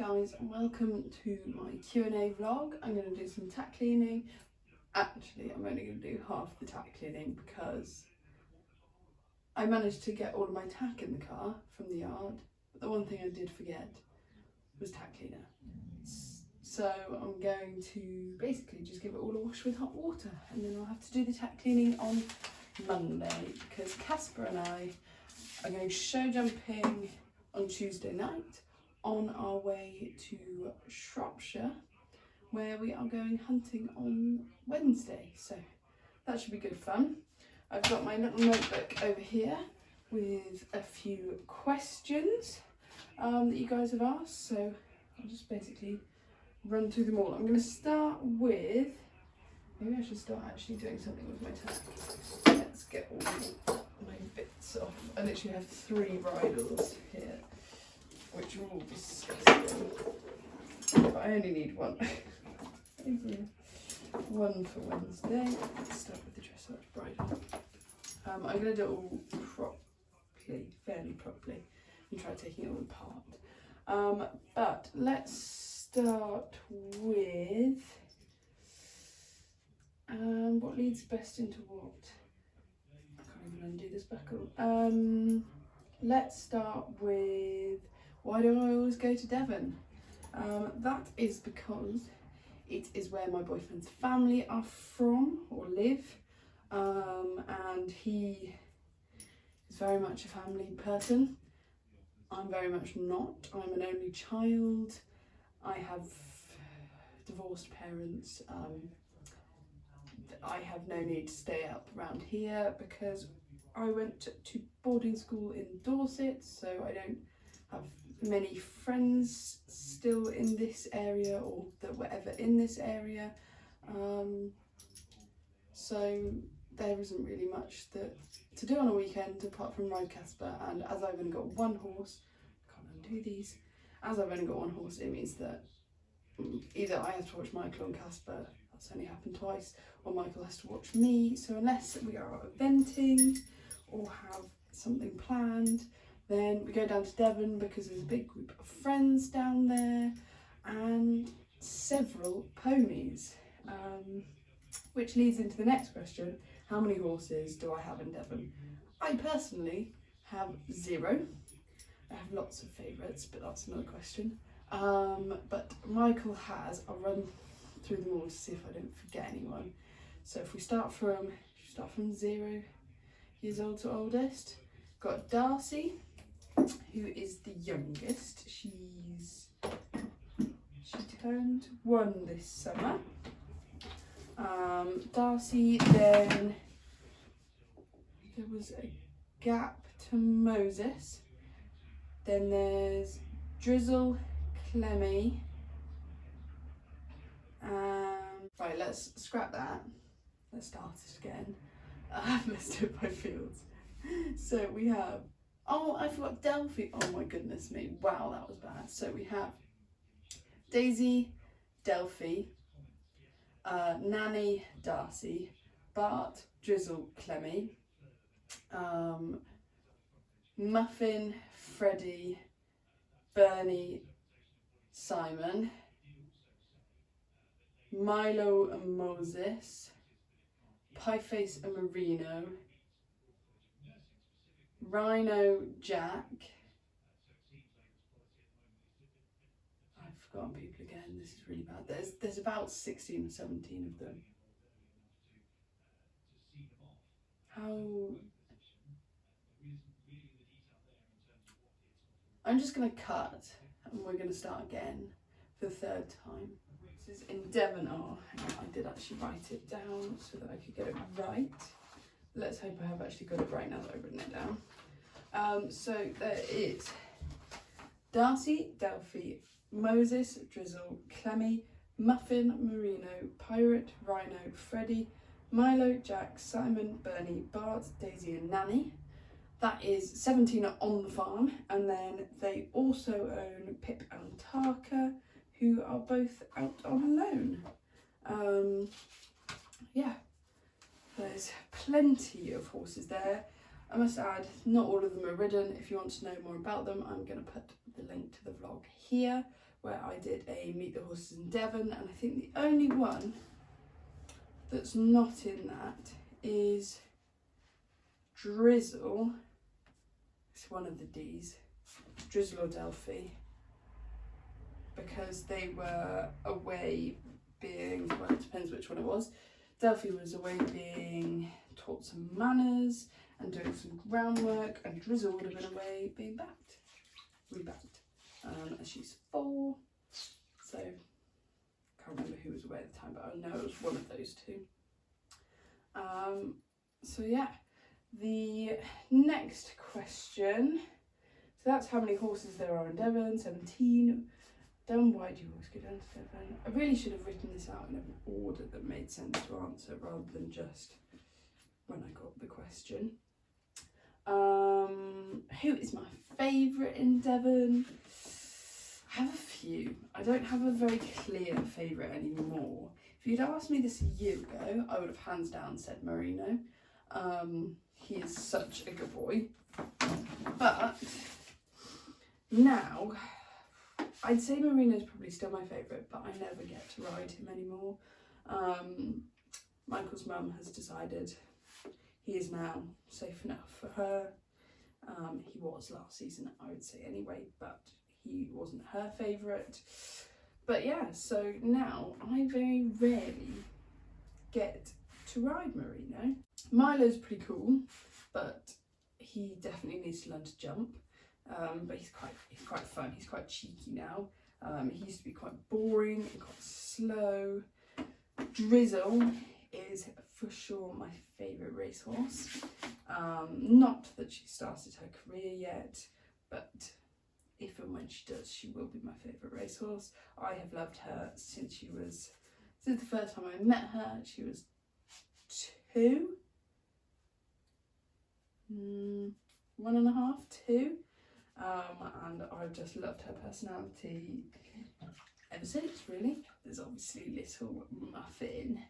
guys, and welcome to my Q&A vlog. I'm going to do some tack cleaning. Actually, I'm only going to do half the tack cleaning because I managed to get all of my tack in the car from the yard. But the one thing I did forget was tack cleaner. So I'm going to basically just give it all a wash with hot water, and then I'll have to do the tack cleaning on Monday because Casper and I are going show jumping on Tuesday night on our way to Shropshire, where we are going hunting on Wednesday, so that should be good fun. I've got my little notebook over here with a few questions that you guys have asked, so I'll just basically run through them all. I'm going to start with, maybe I should start actually doing something with my tack. Let's get all my bits off. I literally have 3 bridles here, which are all disgusting, but I only need one. One for Wednesday. Let's start with the dressage bridle. I'm going to do it all properly, fairly properly, and try taking it all apart. But let's start with what leads best into what? I can't even undo this buckle. Let's start with, why do I always go to Devon? That is because it is where my boyfriend's family are from or live, and he is very much a family person. I'm very much not. I'm an only child. I have divorced parents. I have no need to stay up around here because I went to boarding school in Dorset, so I don't have many friends still in this area or that were ever in this area. So there isn't really much to do on a weekend apart from ride Casper, and as I've only got one horse, I can't undo these, as I've only got one horse, it means that either I have to watch Michael and Casper, that's only happened twice, or Michael has to watch me. So unless we are eventing or have something planned, then we go down to Devon because there's a big group of friends down there and several ponies, which leads into the next question: how many horses do I have in Devon? I personally have 0. I have lots of favourites, but that's another question. But Michael has, I'll run through them all to see if I don't forget anyone. So if we start from 0 years old to oldest, got Darcy, who is the youngest. She turned 1 this summer. Darcy, then there was a gap to Moses. Then there's Drizzle, Clemmy. Right, let's scrap that. Let's start it again. Let's do it by fields. So we have, oh, I forgot Delphi. Oh my goodness me. Wow, that was bad. So we have Daisy, Delphi, Nanny, Darcy, Bart, Drizzle, Clemmy, Muffin, Freddie, Bernie, Simon, Milo and Moses, Pieface and Marino, Rhino, Jack. I've forgotten people again, this is really bad. There's about 16 or 17 of them. I'm just going to cut and we're going to start again for the 3rd time. This is in Devon. Oh, hang on, I did actually write it down so that I could get it right. Let's hope I have actually got it right now that I've written it down. So there is Darcy, Delphi, Moses, Drizzle, Clemmy, Muffin, Marino, Pirate, Rhino, Freddie, Milo, Jack, Simon, Bernie, Bart, Daisy and Nanny. That is 17 are on the farm, and then they also own Pip and Tarka, who are both out on loan. Yeah, there's plenty of horses there. I must add, not all of them are ridden. If you want to know more about them, I'm going to put the link to the vlog here. where I did a Meet the Horses in Devon, and I think the only one that's not in that is Drizzle. It's one of the D's, Drizzle or Delphi, because they were away being, well, it depends which one it was. Delphi was away being taught some manners and doing some groundwork, and Drizzle would have been away being backed, rebacked, and she's 4, so can't remember who was away at the time, but I know it was one of those two. So yeah, the next question, so that's how many horses there are in Devon. 17. Why do you always go down to Devon? I really should have written this out in an order that made sense to answer rather than just when I got the question. Who is my favourite in Devon? I have a few. I don't have a very clear favourite anymore. If you'd asked me this a year ago, I would have hands down said Marino. He is such a good boy. But now, I'd say Marino's probably still my favourite, but I never get to ride him anymore. Michael's mum has decided he is now safe enough for her. He was last season, I would say anyway, but he wasn't her favourite. But yeah, so now I very rarely get to ride Marino. Milo's pretty cool, but he definitely needs to learn to jump. But he's quite fun. He's quite cheeky now. He used to be quite boring and quite slow. Drizzle is for sure my favourite racehorse. Not that she started her career yet, but if and when she does, she will be my favourite racehorse. I have loved her since the first time I met her. She was 2, 1.5, 2. And I've just loved her personality ever since, really. There's obviously little Muffin,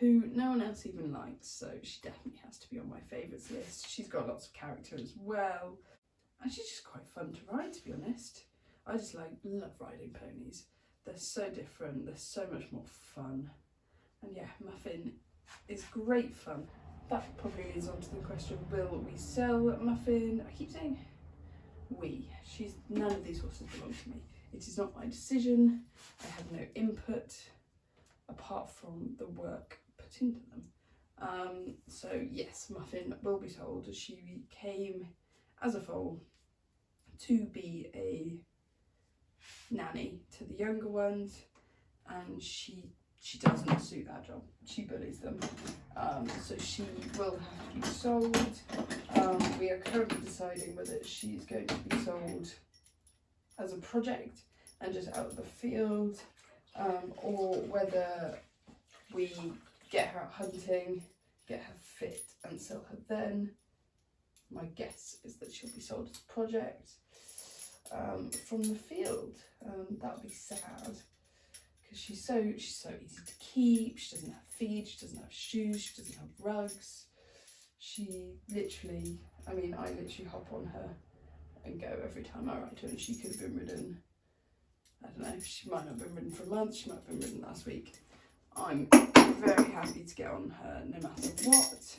who no one else even likes, so she definitely has to be on my favourites list. She's got lots of character as well, and she's just quite fun to ride, to be honest. I just love riding ponies. They're so different, they're so much more fun, and yeah, Muffin is great fun. That probably leads on to the question, will we sell Muffin? I keep saying we. None of these horses belong to me. It is not my decision. I have no input apart from the work put into them. So yes, Muffin will be sold. She came as a foal to be a nanny to the younger ones, and she doesn't suit that job. She bullies them. So she will have to be sold. We are currently deciding whether she's going to be sold as a project and just out of the field, or whether we get her out hunting, get her fit and sell her then. My guess is that she'll be sold as a project from the field. That would be sad, because she's so easy to keep. She doesn't have feed, she doesn't have shoes, she doesn't have rugs. She literally, I literally hop on her and go every time I ride her, and she could have been ridden, I don't know, she might not have been ridden for a month, she might have been ridden last week. I'm very happy to get on her no matter what.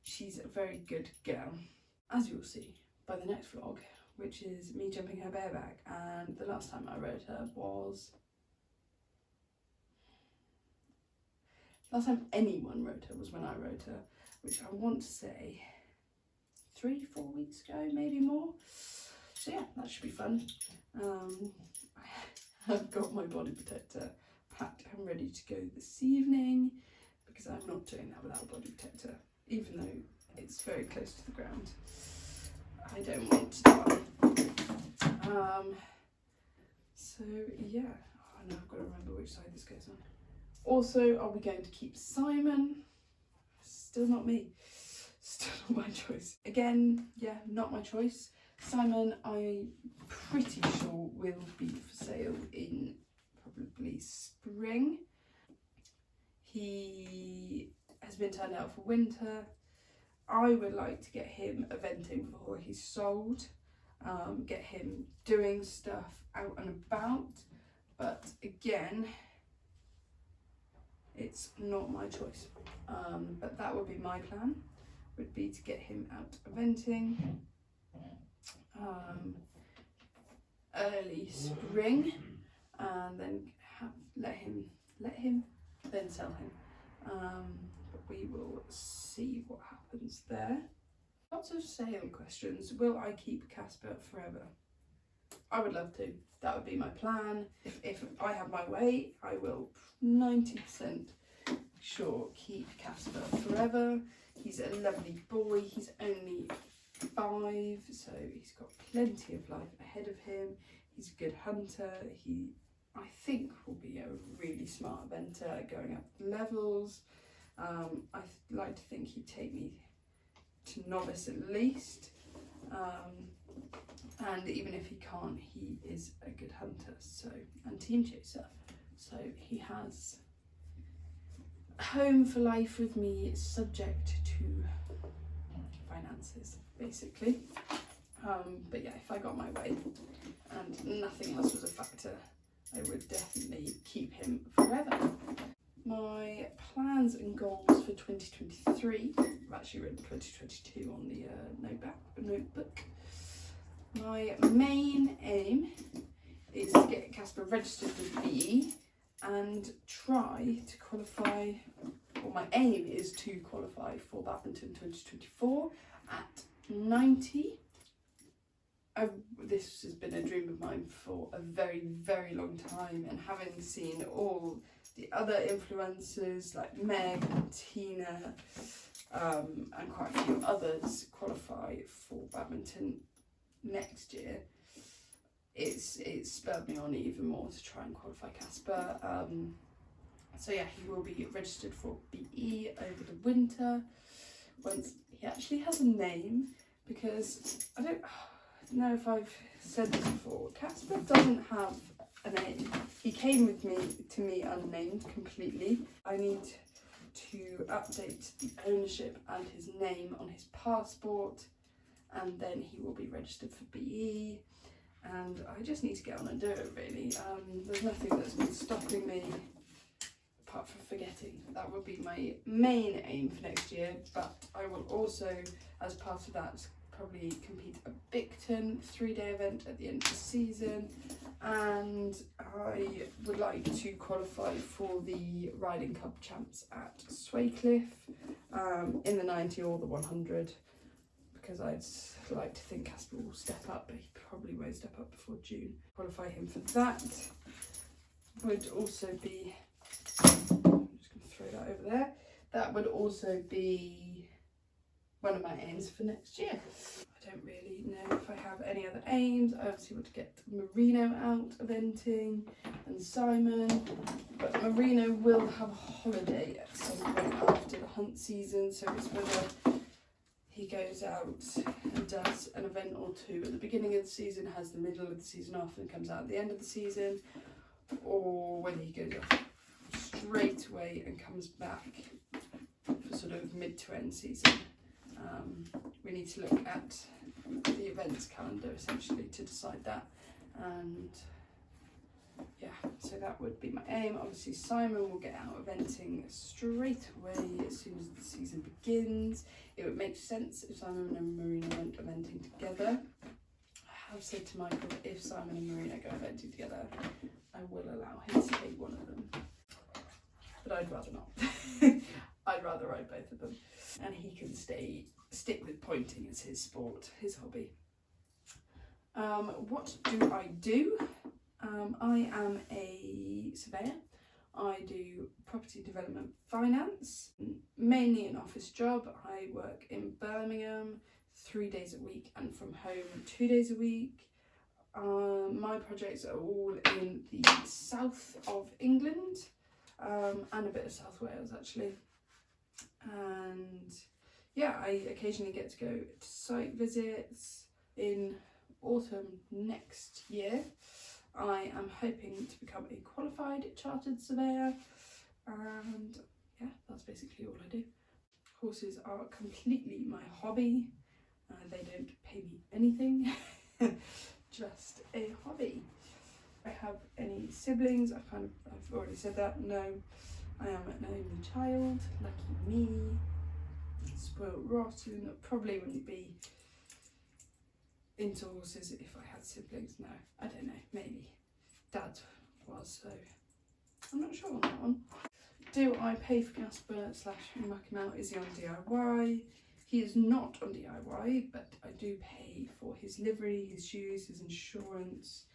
She's a very good girl. As you will see by the next vlog, which is me jumping her bareback, and the last time I rode her was... last time anyone rode her was when I rode her, which I want to say 3-4 weeks ago, maybe more. So yeah, that should be fun. I've got my body protector packed and ready to go this evening, because I'm not doing that without a body protector, even though it's very close to the ground. I don't want to die. So yeah, now I've got to remember which side this goes on. Also, are we going to keep Simon? Still not me. Still not my choice. Again, yeah, not my choice. Simon, I'm pretty sure will be for sale in probably spring. He has been turned out for winter. I would like to get him eventing before he's sold. get him doing stuff out and about. But again, it's not my choice. But that would be my plan, would be to get him out eventing early spring, and then let him then sell him. But we will see what happens there. Lots of sale questions. Will I keep Casper forever? I would love to. That would be my plan. If I have my way, I will 90% sure keep Casper forever. He's a lovely boy. He's only 5, so he's got plenty of life ahead of him. He's a good hunter. He, I think, will be a really smart eventer going up levels. I like to think he'd take me to novice at least. And even if he can't, he is a good hunter, so, and team chaser. So he has a home for life with me, subject to finances, basically. But yeah, if I got my way and nothing else was a factor, I would definitely keep him forever. My plans and goals for 2023, I've actually written 2022 on the notebook. My main aim is to get Casper registered with BE and try to qualify, or my aim is to qualify for Badminton 2024 at 90. This has been a dream of mine for a very, very long time, and having seen all the other influencers like Meg and Tina and quite a few others qualify for Badminton next year, it's spurred me on even more to try and qualify Casper. So yeah, he will be registered for BE over the winter once he actually has a name, because I don't know if I've said this before, Casper doesn't have a name. He came to me unnamed completely. I need to update the ownership and his name on his passport, and then he will be registered for BE, and I just need to get on and do it really. There's nothing that's been stopping me apart from forgetting. That would be my main aim for next year, but I will also, as part of that, probably compete at Bicton 3-day event at the end of the season, and I would like to qualify for the Riding Cup champs at Swaycliffe in the 90 or the 100, because I'd like to think Casper will step up, but he probably won't step up before June. Qualify him for that. Would also be, I'm just going to throw that over there, that would also be one of my aims for next year. I don't really know if I have any other aims. I obviously want to get Marino out eventing and Simon, but Marino will have a holiday at some point after the hunt season, so it's whether he goes out and does an event or two at the beginning of the season, has the middle of the season off and comes out at the end of the season, or whether he goes off straight away and comes back for sort of mid to end season. We need to look at the events calendar essentially to decide that, and yeah, so that would be my aim. Obviously Simon will get out eventing straight away as soon as the season begins. It would make sense if Simon and Marino went eventing together. I have said to Michael that if Simon and Marino go eventing together, I will allow him to take one of them, but I'd rather not. I'd rather ride both of them, and he can stick with pointing as his sport, his hobby. What do I do? I am a surveyor. I do property development finance, mainly an office job. I work in Birmingham 3 days a week and from home 2 days a week. My projects are all in the south of England and a bit of South Wales actually. And yeah, I occasionally get to go to site visits. In autumn next year, I am hoping to become a qualified chartered surveyor, and yeah, that's basically all I do. Horses are completely my hobby. They don't pay me anything. just a hobby. I have any siblings? I've already said that. No, I am an only child. Lucky me. Spoiled rotten. Probably wouldn't be into horses if I had siblings. No, I don't know. Maybe Dad was, so I'm not sure on that one. Do I pay for Casper / muck him out? Is he on DIY? He is not on DIY, but I do pay for his livery, his shoes, his insurance,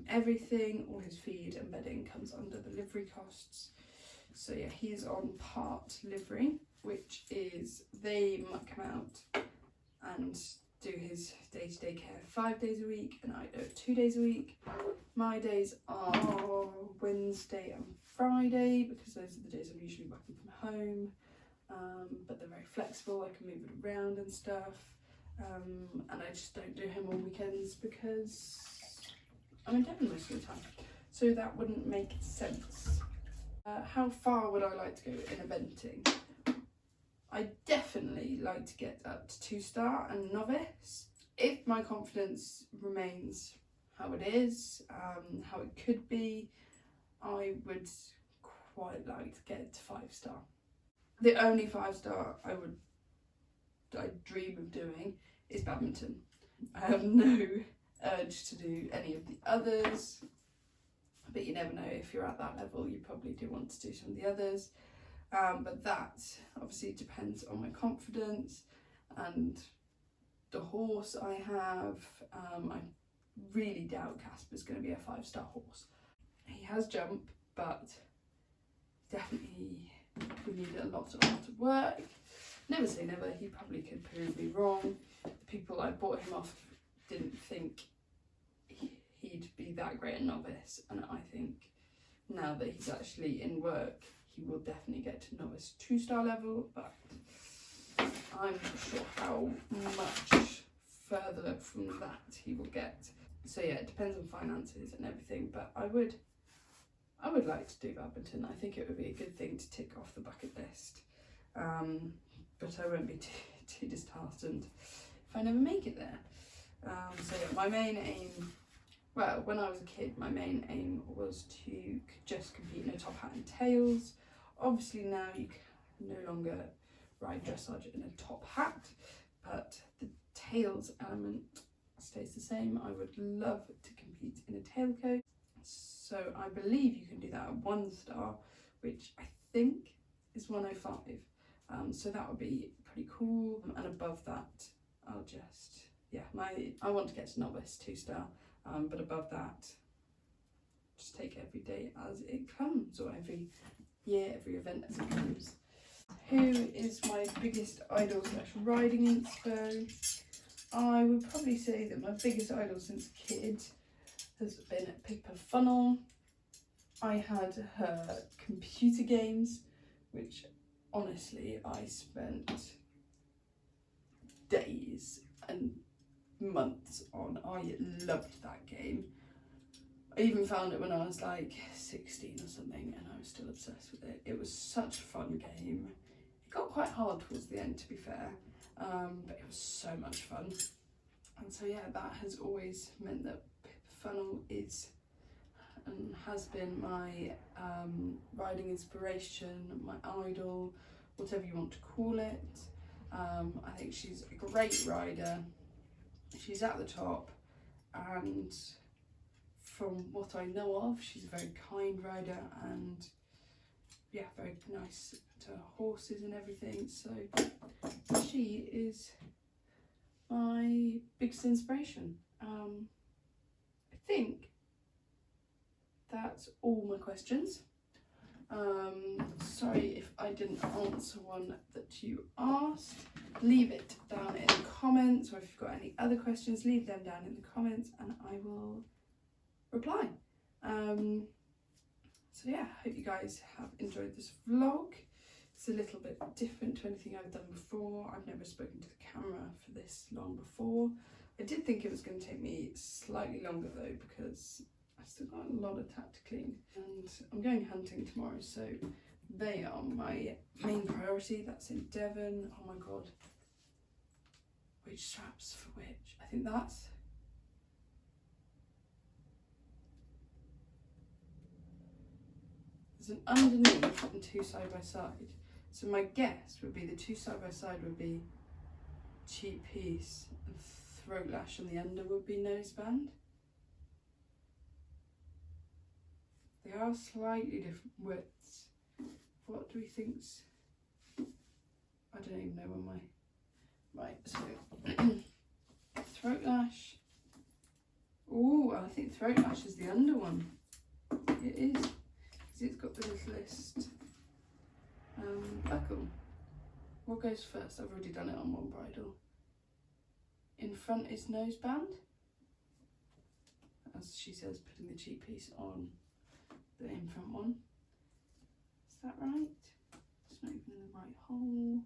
everything. All his feed and bedding comes under the livery costs. So yeah, he is on part livery, which is they muck him out and do his day-to-day care 5 days a week, and I do it 2 days a week. My days are Wednesday and Friday because those are the days I'm usually working from home, but they're very flexible. I can move it around and stuff, and I just don't do him on weekends because I'm in Devon most of the time, so that wouldn't make sense. How far would I like to go in eventing? I definitely like to get up to 2-star and novice. If my confidence remains how it is, how it could be, I would quite like to get to 5-star. The only 5-star I dream of doing is badminton. I have no urge to do any of the others, but you never know, if you're at that level you probably do want to do some of the others. But that obviously depends on my confidence and the horse I have. I really doubt Casper's going to be a 5-star horse. He has jump, but definitely would need a lot of work. Never say never, he probably could prove me wrong. The people I bought him off didn't think he'd be that great a novice, and I think now that he's actually in work, he will definitely get to novice 2-star level, but I'm not sure how much further from that he will get. So yeah, it depends on finances and everything, but I would like to do badminton. I think it would be a good thing to tick off the bucket list, but I won't be too disheartened if I never make it there. So yeah, my main aim, well, when I was a kid, my main aim was to just compete in a top hat and tails. Obviously now you can no longer ride dressage in a top hat, but the tails element stays the same. I would love to compete in a tailcoat. So I believe you can do that at 1-star, which I think is 105. So that would be pretty cool. And above that, I'll just, yeah, I want to get to novice 2-star, but above that, just take every day as it comes, or every year, every event as it comes. Who is my biggest idol / riding inspo? I would probably say that my biggest idol since a kid has been Pippa Funnel. I had her computer games, which honestly I spent days and months on. I loved that game. I even found it when I was like 16 or something, and I was still obsessed with it. It was such a fun game. It got quite hard towards the end, to be fair, but it was so much fun. And so yeah, that has always meant that Pippa Funnel is and has been my riding inspiration, my idol, whatever you want to call it. I think she's a great rider. She's at the top, and from what I know of, she's a very kind rider and yeah, very nice to horses and everything. So she is my biggest inspiration. I think that's all my questions. Sorry if I didn't answer one that you asked. Leave it down in the comments, or if you've got any other questions, leave them down in the comments and I will reply. So yeah, I hope you guys have enjoyed this vlog. It's a little bit different to anything I've done before. I've never spoken to the camera for this long before. I did think it was going to take me slightly longer though, because I've still got a lot of tack to clean, and I'm going hunting tomorrow, so they are my main priority. That's in Devon. Oh my god, which straps for which? I think that's There's an underneath and two side by side. So my guess would be the two side by side would be cheek piece and throat lash, and the under would be noseband. They are slightly different widths. What do we think's... I don't even know when my... Right, so throat lash. Oh, I think throat lash is the under one. It is, because it's got the littlest buckle. What goes first? I've already done it on one bridle. In front is noseband, as she says, putting the cheek piece on the in front one. Is that right? It's not even in the right hole.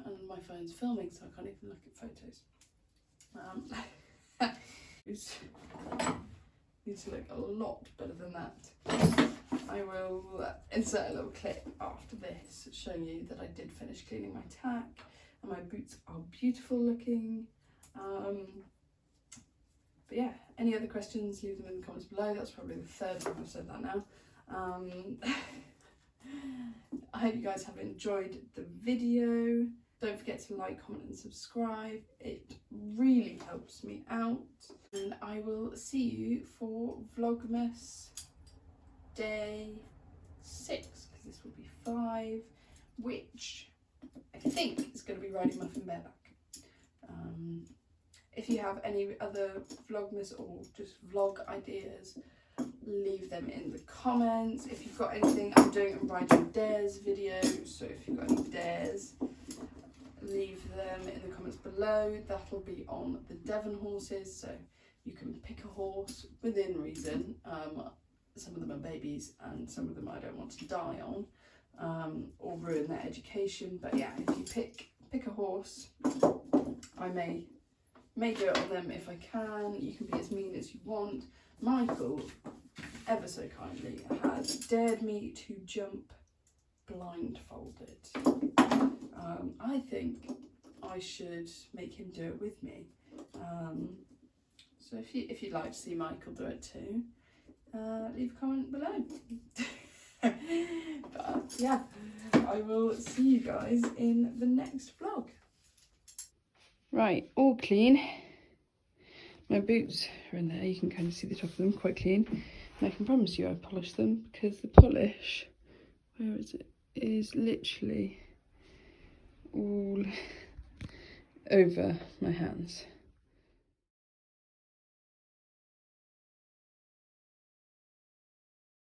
And my phone's filming, so I can't even look at photos. It needs to look a lot better than that. I will insert a little clip after this showing you that I did finish cleaning my tack and my boots are beautiful looking. But yeah, any other questions, leave them in the comments below. That's probably the third time I've said that now. I hope you guys have enjoyed the video. Don't forget to like, comment and subscribe. It really helps me out. And I will see you for Vlogmas day 6, because this will be 5, which I think is going to be riding Muffin Bareback. If you have any other Vlogmas or just vlog ideas, leave them in the comments. If you've got anything, I'm doing a Ride Your Dares video, so if you've got any dares, leave them in the comments below. That'll be on the Devon horses, so you can pick a horse within reason. Some of them are babies and some of them I don't want to die on or ruin their education. But yeah, if you pick a horse, I may do it on them if I can. You can be as mean as you want. Michael, ever so kindly, has dared me to jump blindfolded. I think I should make him do it with me. So if you'd like to see Michael do it too, leave a comment below. But yeah, I will see you guys in the next vlog. Right, all clean. My boots are in there, you can kind of see the top of them, quite clean. And I can promise you I polished them, because the polish, where is it, is literally all over my hands.